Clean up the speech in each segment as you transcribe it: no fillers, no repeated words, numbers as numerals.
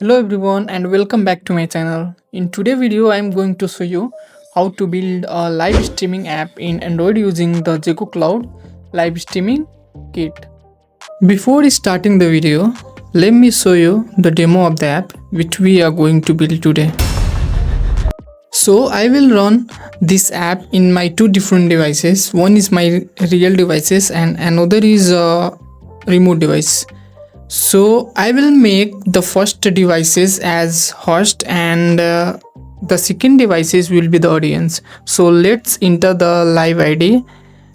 Hello everyone and welcome back to my channel. In today's video I am going to show you how to build a live streaming app in Android using the Zegocloud live streaming kit. Before starting the video, let me show you the demo of the app which we are going to build today. So I will run this app in my two different devices. One is my real devices and another is a remote device. So I will make the first devices as host and the second devices will be the audience. So let's enter the live ID.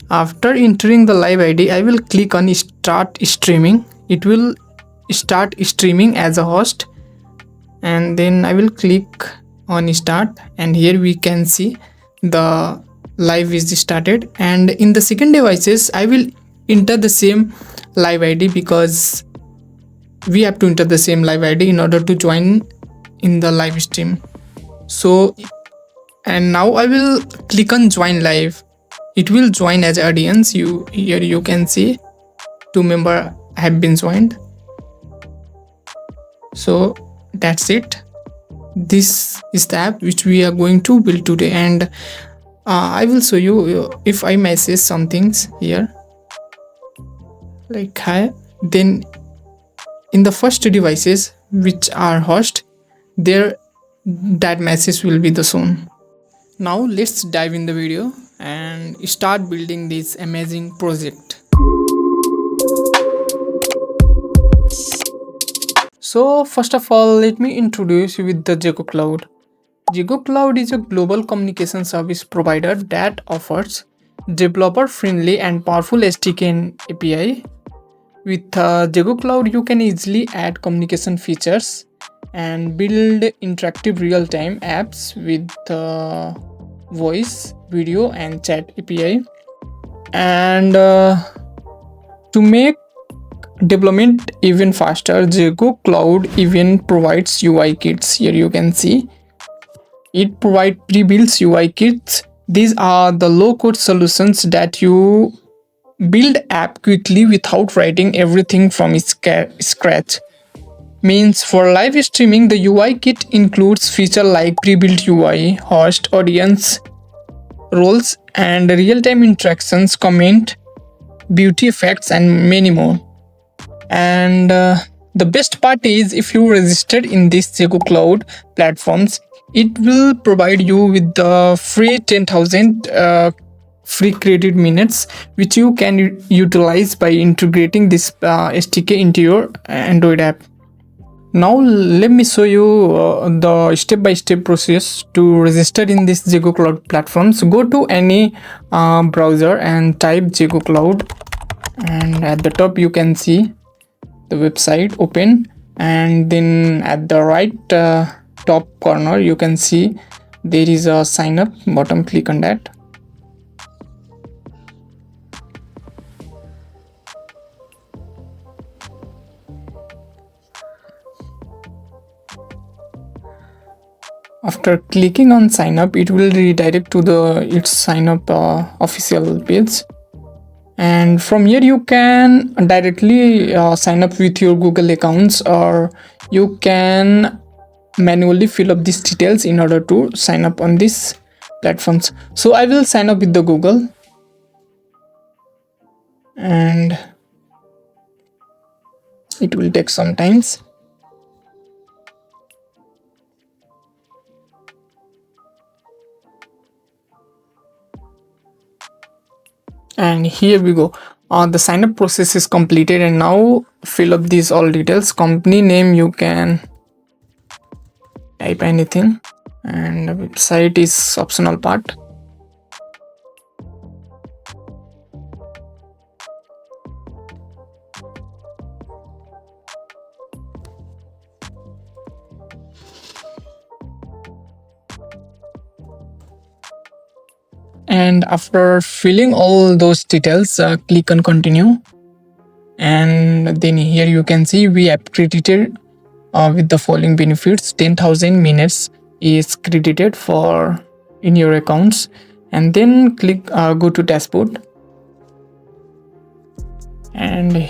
After entering the live ID, I will click on start streaming. It will start streaming as a host and then I will click on start and here we can see the live is started, and in the second devices I will enter the same live ID because we have to enter the same live ID in order to join in the live stream. So and now I will click on join live. It will join as audience. Here you can see two members have been joined. So that's it. This is the app which we are going to build today, and I will show you if I message some things here like hi, then in the first two devices which are host, there that message will be the shown. Now let's dive in the video and start building this amazing project. So first of all, let me introduce you with the Zegocloud. Zegocloud is a global communication service provider that offers developer friendly and powerful SDK and API. With Zegocloud, you can easily add communication features and build interactive real-time apps with voice, video, and chat API. And to make development even faster, Zegocloud even provides UI kits. Here you can see it provides pre-built UI kits. These are the low-code solutions that you build app quickly without writing everything from scratch. Means for live streaming, the UI kit includes features like pre-built UI, host, audience, roles, and real-time interactions, comment, beauty effects, and many more. And the best part is if you registered in this Zegocloud platforms, it will provide you with the free 10,000 free credit minutes which you can utilize by integrating this SDK into your Android app. Now let me show you the step-by-step process to register in this Zegocloud platform. So go to any browser and type Zegocloud, and at the top you can see the website open, and then at the right top corner you can see there is a sign up button. Click on that. After clicking on sign up, it will redirect to its sign up official page, and from here you can directly sign up with your Google accounts, or you can manually fill up these details in order to sign up on these platforms. So I will sign up with the Google, and it will take some time. And here we go. The sign up process is completed, and now fill up these all details. Company name, you can type anything, and the website is optional part. And after filling all those details, click on continue, and then here you can see we have credited with the following benefits. 10,000 minutes is credited for in your accounts, and then click go to dashboard, and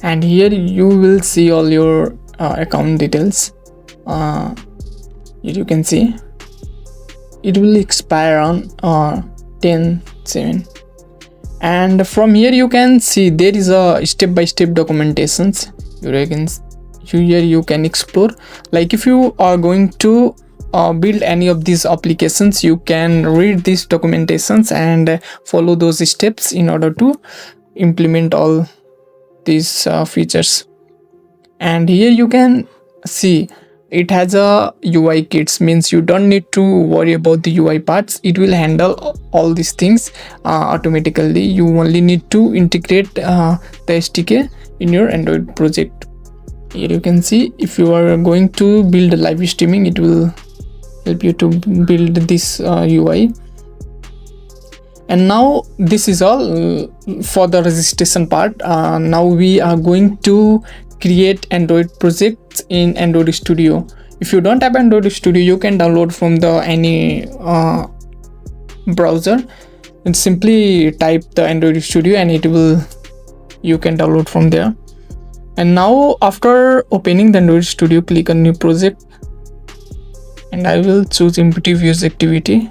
and here you will see all your account details. Here you can see it will expire on 10/7, and from here you can see there is a step-by-step documentations. Here you can explore, like if you are going to build any of these applications, you can read these documentations and follow those steps in order to implement all these features. And here you can see it has a UI kits, means you don't need to worry about the UI parts. It will handle all these things automatically. You only need to integrate the SDK in your Android project. Here you can see if you are going to build live streaming, it will help you to build this UI. And now this is all for the registration part. Now we are going to create Android projects in Android Studio. If you don't have Android Studio, you can download from the any browser and simply type the Android Studio and you can download from there. And now after opening the Android Studio, click on new project, and I will choose intuitive use activity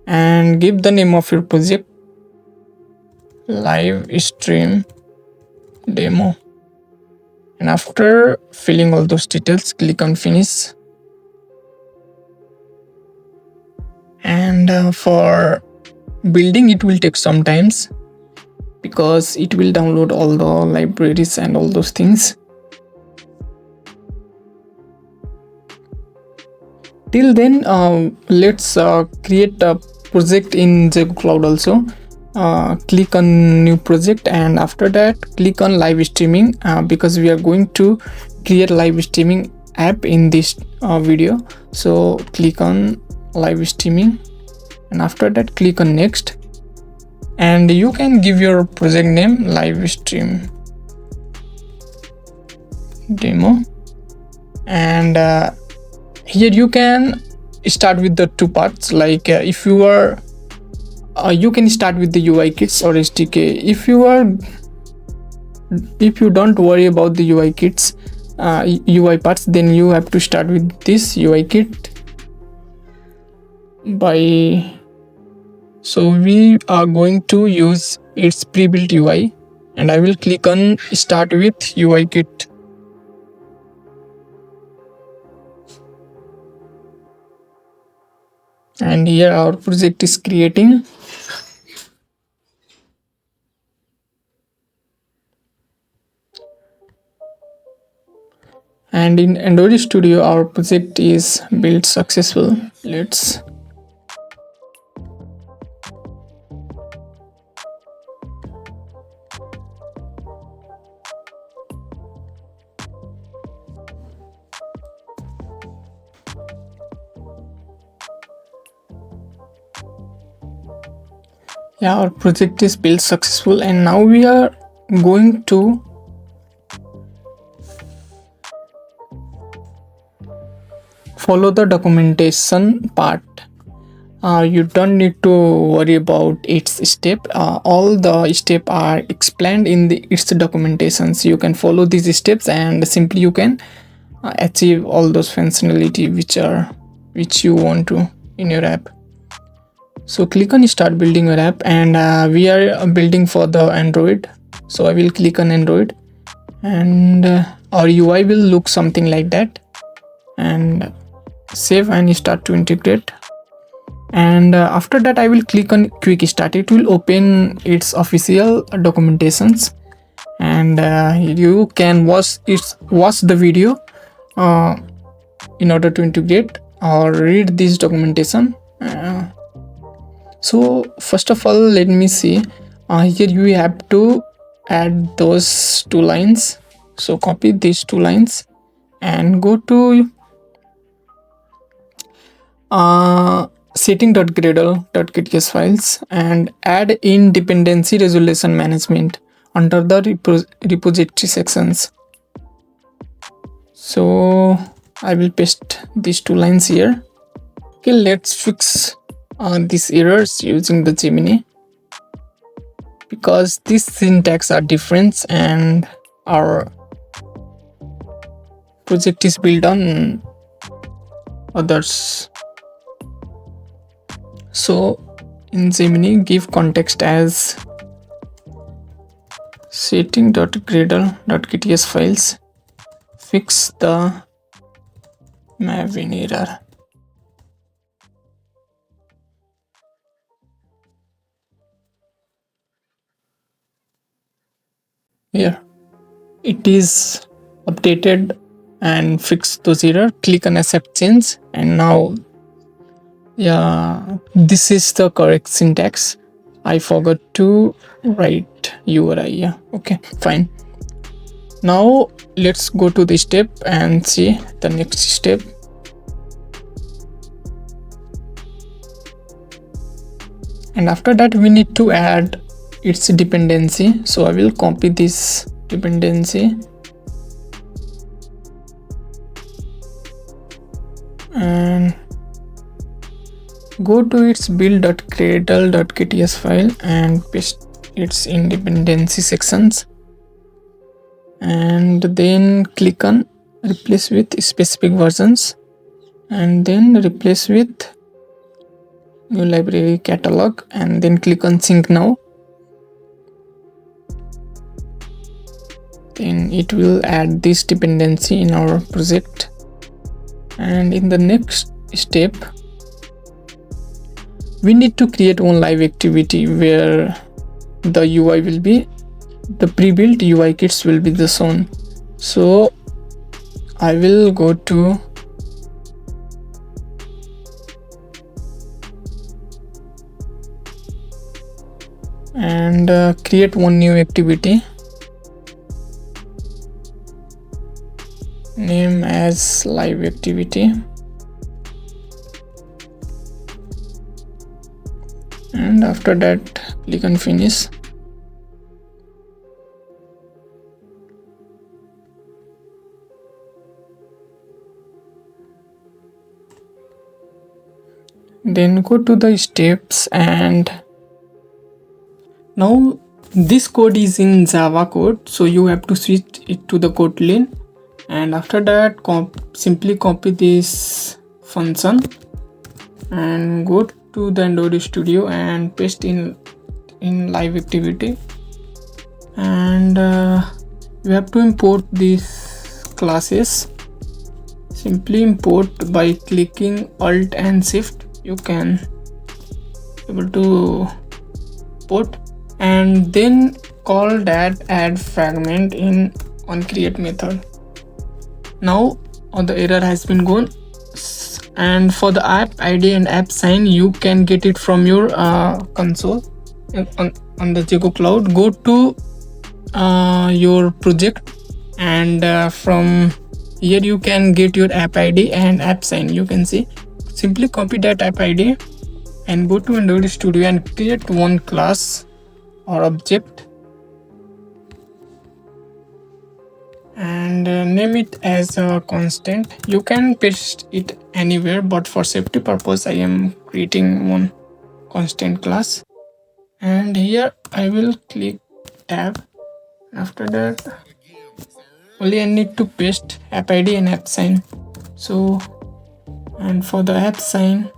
and give the name of your project live stream demo. And after filling all those details, click on finish. And for building, it will take some times because it will download all the libraries and all those things. Till then, let's create a project in Zegocloud also. Click on new project, and after that click on live streaming because we are going to create live streaming app in this video. So click on live streaming, and after that click on next, and you can give your project name live stream demo. And here you can start with the two parts, like if you are you can start with the UI kits or SDK. If you don't worry about the UI kits UI parts, then you have to start with this UI kit so we are going to use its pre-built UI, and I will click on start with UI kit. And here our project is creating. And in Android Studio, our project is built successful. Our project is built successful, and now we are going to follow the documentation part. You don't need to worry about its step. All the steps are explained in its documentation, so you can follow these steps and simply you can achieve all those functionality which you want to in your app. So click on start building your app, and we are building for the Android, so I will click on Android, and our UI will look something like that. And save and start to integrate. And after that I will click on quick start. It will open its official documentations, and you can watch the video in order to integrate or read this documentation. So first of all, let me see. Here you have to add those two lines. So copy these two lines and go to setting.gradle.gtk files and add in dependency resolution management under the repository sections. So I will paste these two lines here. Okay, let's fix these errors using the Gemini, because these syntax are different and our project is built on others. So in Gemini, give context as setting.gradle.kts files. Fix the Maven error. Here it is updated and fixed those error. Click on accept change, and now this is the correct syntax. I forgot to write URI. Yeah, okay, fine. Now let's go to the step and see the next step. And after that we need to add its dependency. So I will copy this dependency and go to its build.gradle.kts file and paste its in dependency sections, and then click on replace with specific versions, and then replace with new library catalog, and then click on sync now. Then it will add this dependency in our project. And in the next step, we need to create one live activity where the UI will be, the pre-built UI kits will be the shown. So I will go to and create one new activity, name as live activity, and after that click on finish. Then go to the steps, and now this code is in Java code, so you have to switch it to the Kotlin. And after that simply copy this function and go to the Android Studio and paste in live activity. And you have to import these classes. Simply import by clicking Alt and Shift. You can able to import, and then call that add fragment in onCreate method. Now all the error has been gone. And for the app ID and app sign, you can get it from your console on the Zegocloud. Go to your project, and from here you can get your app ID and app sign. You can see, simply copy that app ID and go to Android Studio and create one class or object and name it as a constant. You can paste it anywhere, but for safety purpose I am creating one constant class. And here I will click tab. After that only I need to paste app ID and app sign. So, and for the app sign,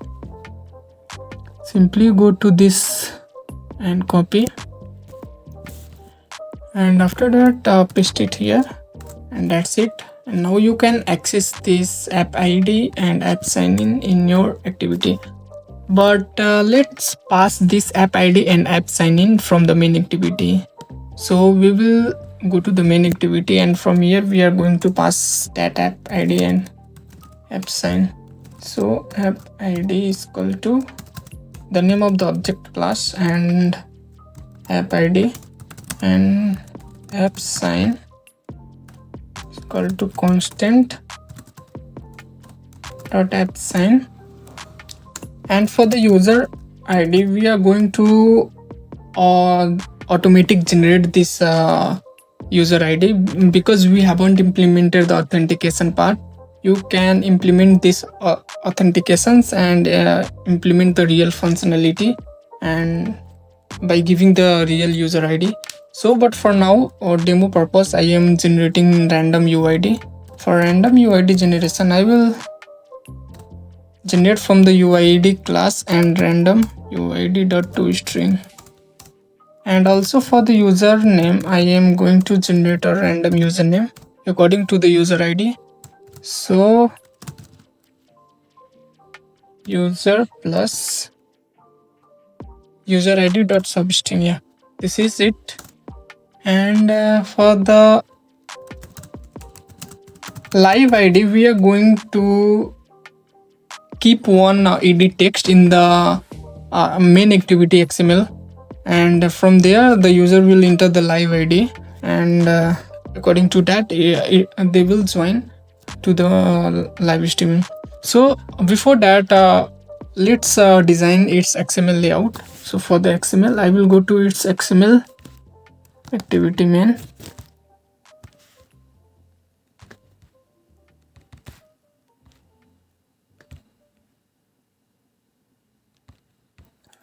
simply go to this and copy, and after that paste it here, and that's it. And now you can access this app ID and app sign in your activity. But let's pass this app ID and app sign in from the main activity. So we will go to the main activity, and from here we are going to pass that app ID and app sign. So app ID is equal to the name of the object class and app ID, and app sign is equal to constant dot app sign. And for the user ID, we are going to automatic generate this user ID because we haven't implemented the authentication part. You can implement this authentications and implement the real functionality, and by giving the real user ID. So but for now, or demo purpose, I am generating random UID. For random UID generation, I will generate from the UID class and random UID.toString. And also for the username, I am going to generate a random username according to the user ID. So user plus user ID dot substring. Yeah, this is it. And for the live ID, we are going to keep one ed text in the main activity XML, and from there the user will enter the live ID, and according to that they will join to the live streaming. So before that, let's design its XML layout. So for the XML, I will go to its XML activity main,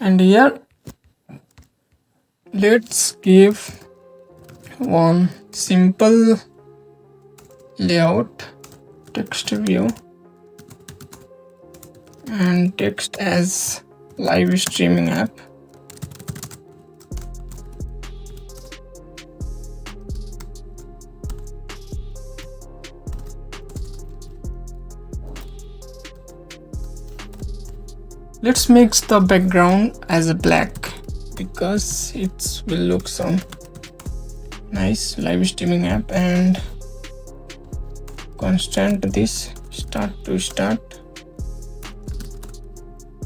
and here let's give one simple layout, text view, and text as live streaming app. Let's make the background as a black because it will look some nice live streaming app, and constant this start to start,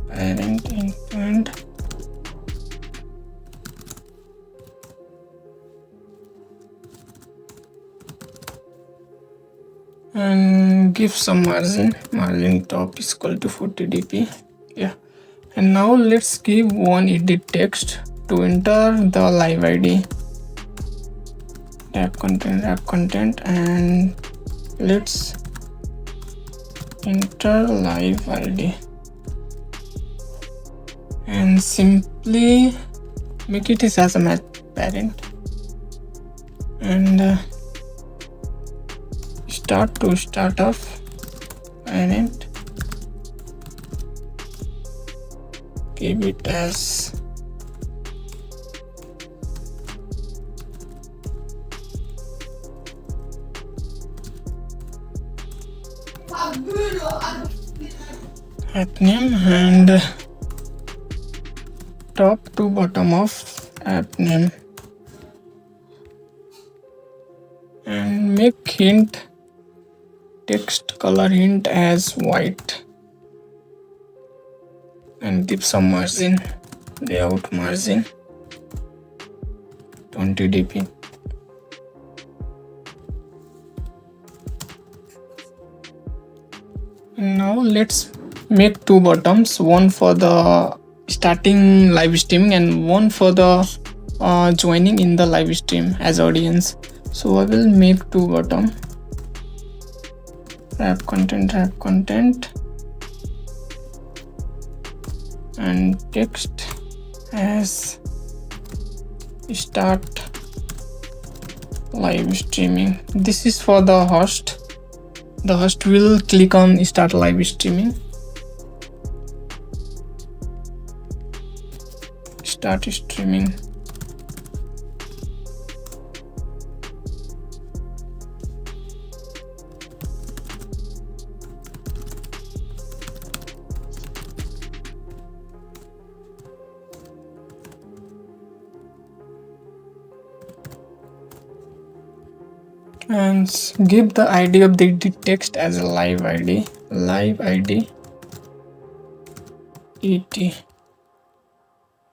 parent end to end, and give some margin top is equal to 40 dp. Yeah, and now let's give one edit text to enter the live ID, wrap content, and let's enter live ID and simply make it as a parent, and start to start off parent, give it as app name, and top to bottom of app name, and make hint text color hint as white, and give some margin, layout margin 20 dp. And now let's make two bottoms, one for the starting live streaming and one for the joining in the live stream as audience. So I will make two bottom, wrap content, and text as start live streaming. This is for the host. The host will click on start live streaming, start streaming. And give the ID of the text as a live ID et,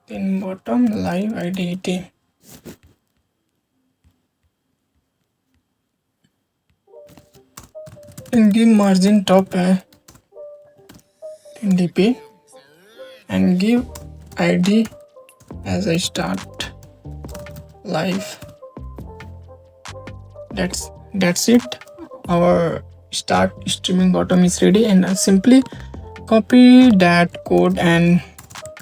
then bottom live ID et, and give margin top 10 dp, and give ID as a start live. That's it. Our start streaming bottom is ready, and I simply copy that code and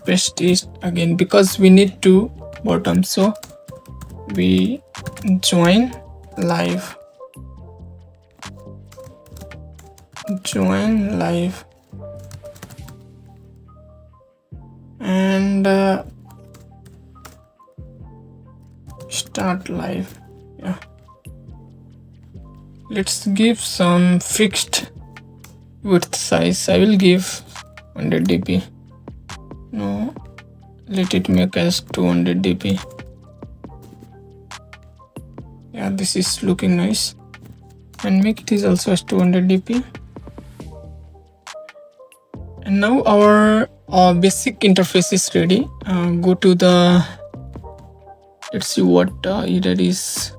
paste it again because we need to bottom. So we join live, and start live. Yeah, let's give some fixed width size. I will give 100 dp. No, let it make as 200 dp. Yeah, this is looking nice, and make it is also as 200 dp. And now our basic interface is ready. Go to the, let's see what error is.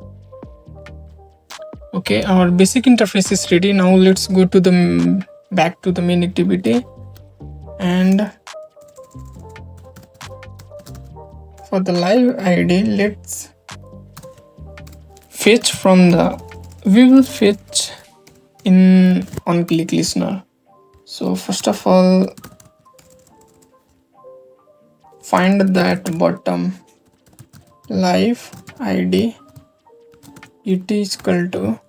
Okay, our basic interface is ready. Now let's go to the back to the main activity, and for the live ID, let's fetch from the, we will fetch in on click listener. So first of all, find that bottom live ID, it is equal to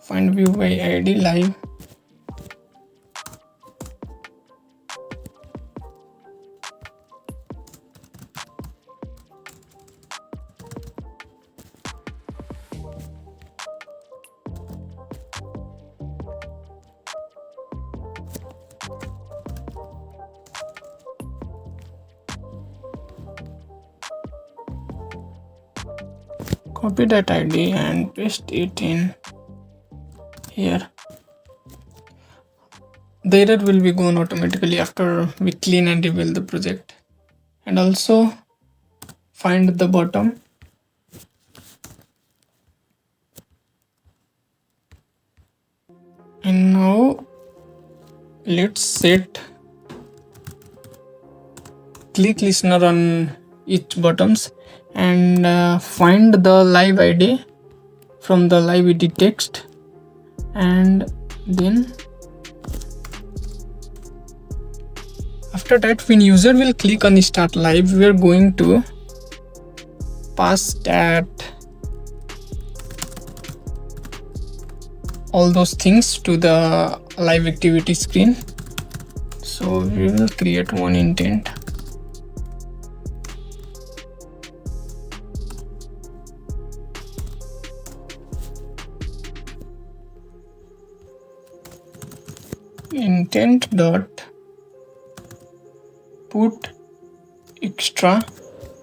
find view by ID live, copy that ID and paste it in here. The error will be gone automatically after we clean and rebuild the project. And also find the bottom, and now let's set click listener on each bottoms, and find the live ID from the live ID text, and then after that, when user will click on start live, we are going to pass that all those things to the live activity screen. So we will create one intent, intent dot put extra.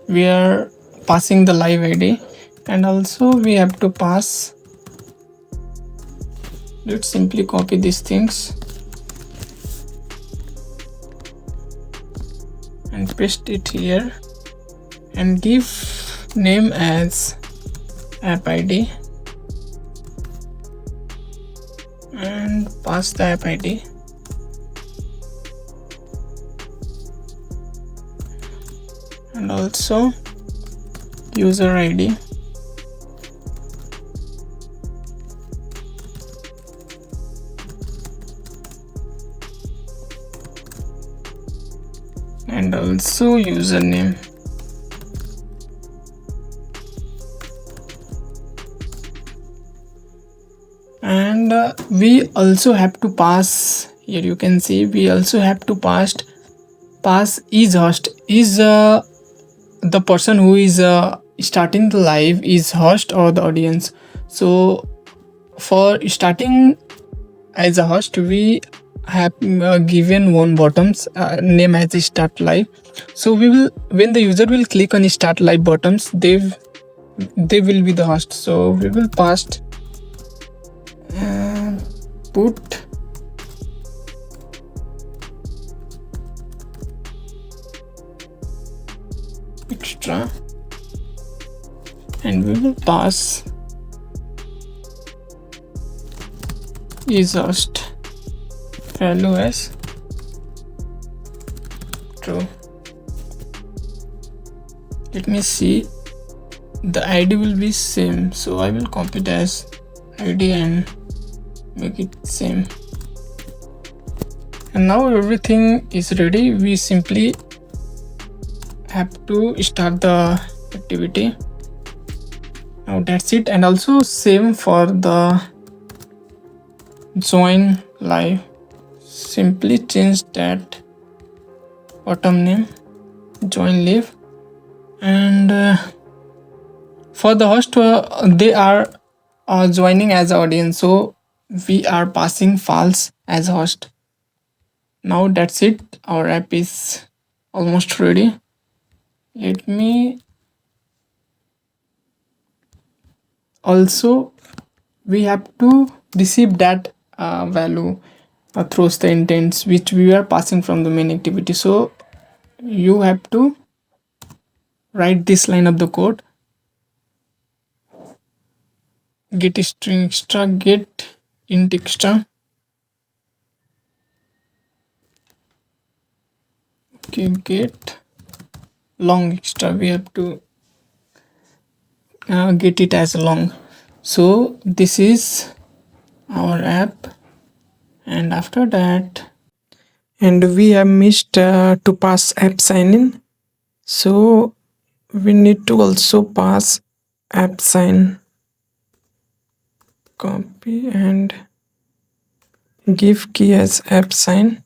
We are passing the live ID, and also we have to pass, let's simply copy these things and paste it here, and give name as app ID and pass the app ID, and also user ID, and also username. And we also have to pass, here you can see we also have to pass is host, is the person who is starting the live is host or the audience. So for starting as a host, we have given one bottoms name as start live. So we will, when the user will click on start live bottoms, they will be the host. So we will pass put extra, and we will pass is host value as true. Let me see, the ID will be same, so I will copy it as ID and make it same. And now everything is ready. We simply have to start the activity. Now that's it. And also same for the join live. Simply change that bottom name, join live. And for the host, they are joining as audience, so we are passing false as host. Now that's it, our app is almost ready. Let me also, we have to receive that value throws the intents which we are passing from the main activity. So you have to write this line of the code: get string extra, get int extra. Okay, get long extra, we have to get it as long. So this is our app, and after that, and we have missed to pass app sign in, so we need to also pass app sign. Copy and give key as app sign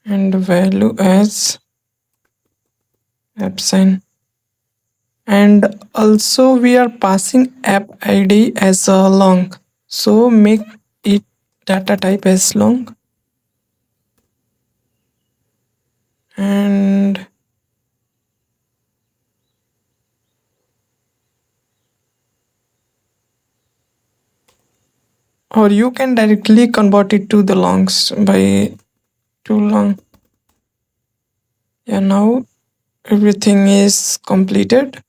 and value as app sign. And also we are passing app id as a long, so make it data type as long. And or you can directly convert it to the longs by too long. Yeah, now everything is completed.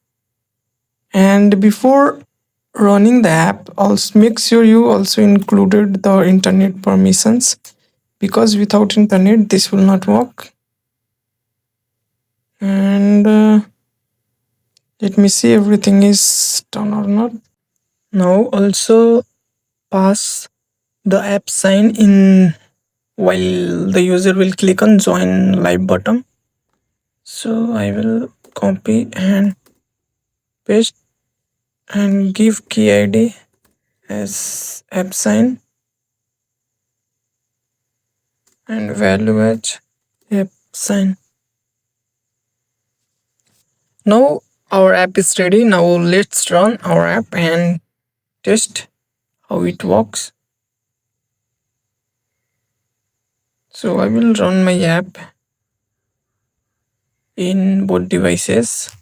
And before running the app, also make sure you also included the internet permissions, because without internet this will not work. And let me see everything is done or not. Now also pass the app sign in while the user will click on join live button. So I will copy and paste and give key id as app sign and value as app sign. Now our app is ready. Now let's run our app and test how it works. So I will run my app in both devices.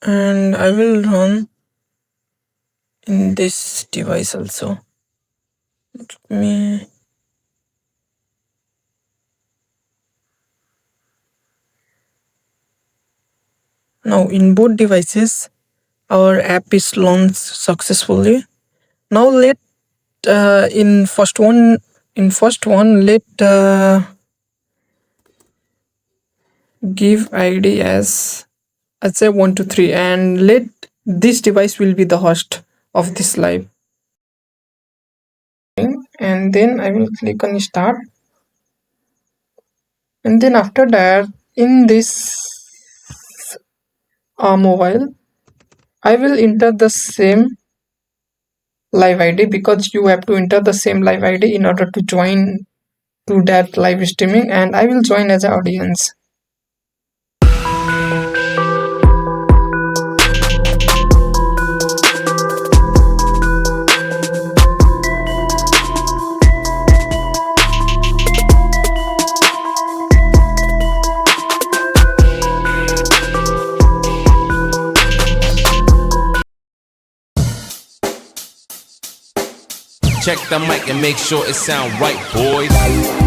And I will run in this device also. Let me now in both devices our app is launched successfully. Now let in first one let give id as I'd say 123, and let this device will be the host of this live. And then I will click on start, and then after that in this mobile I will enter the same live id, because you have to enter the same live id in order to join to that live streaming, and I will join as an audience. Check the mic and make sure it sound right, boys.